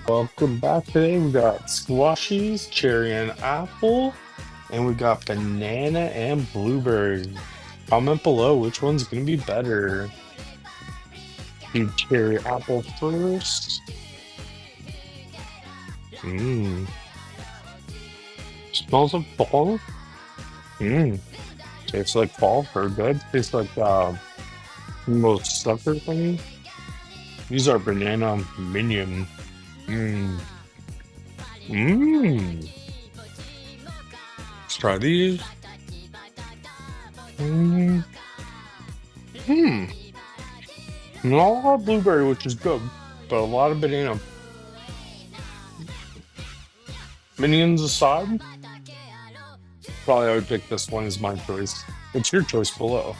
Welcome back. Today we got squashies, cherry and apple, and we got banana and blueberry. Comment below which one's gonna be better. Do cherry apple first. Mmm. Smells like fall. Mmm. Tastes like fall for good. Tastes like most sucker thing. These are banana minion. Mmm. Mmm. Let's try these. Mmm. Hmm. Not a lot of blueberry, which is good, but a lot of banana. Minions aside, probably I would pick this one as my choice. What's your choice below?